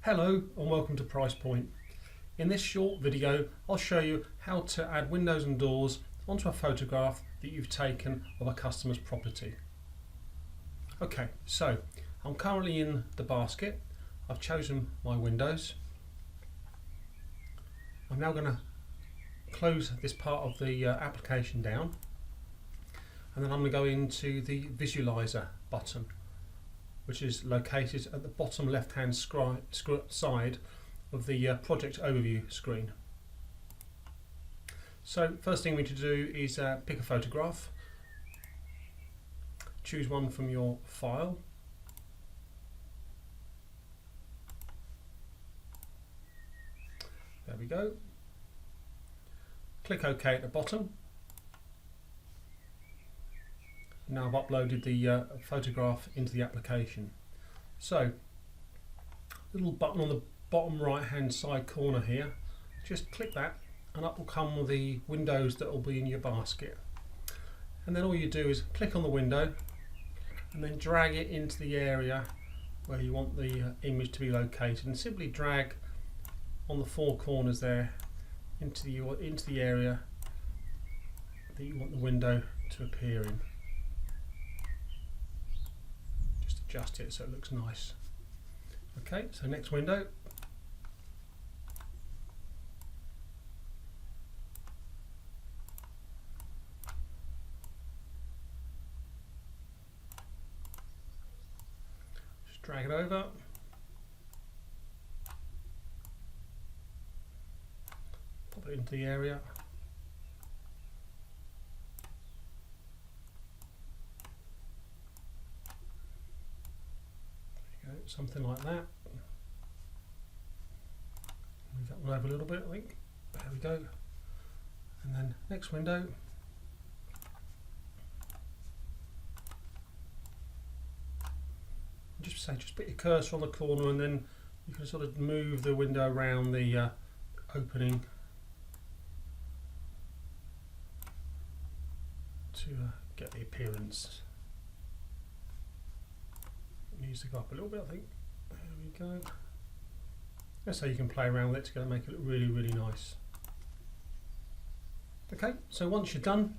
Hello and welcome to Price Point. In this short video I'll show you how to add windows and doors onto a photograph that you've taken of a customer's property. Okay, so I'm currently in the basket. I've chosen my windows. I'm now going to close this part of the application down, and then I'm going to go into the Visualiser button, which is located at the bottom left hand side of the project overview screen. So first thing we need to do is pick a photograph. Choose one from your file. There we go. Click OK at the bottom. Now I've uploaded the photograph into the application. So, little button on the bottom right hand side corner here, just click that and up will come the windows that will be in your basket. And then all you do is click on the window and then drag it into the area where you want the image to be located, and simply drag on the four corners there into the area that you want the window to appear in. Adjust it so it looks nice. Okay, so next window. Just drag it over. Pop it into the area. Something like that. Move that one over a little bit, I think. There we go. And then next window. Just put your cursor on the corner, and then you can sort of move the window around the opening to get the appearance. Needs to go up a little bit, I think. There we go. That's how you can play around with it to make it look really, really nice. Okay, so once you're done,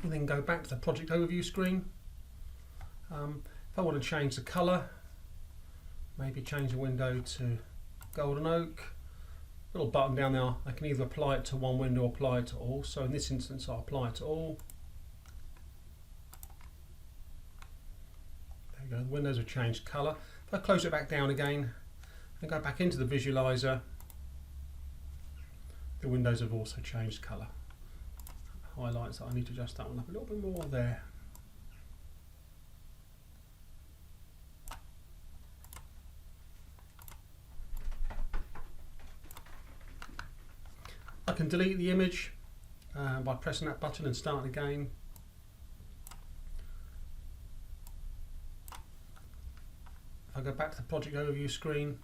you then go back to the project overview screen. If I want to change the colour, maybe change the window to golden oak. Little button down there, I can either apply it to one window or apply it to all. So in this instance, I'll apply it to all. The windows have changed colour. If I close it back down again and go back into the Visualiser, the windows have also changed colour. Highlights that I need to adjust that one up a little bit more there. I can delete the image by pressing that button and start again. If I go back to the project overview screen,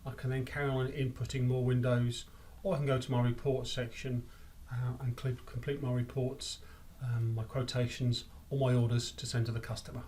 I can then carry on inputting more windows, or I can go to my reports section and complete my reports, my quotations, or my orders to send to the customer.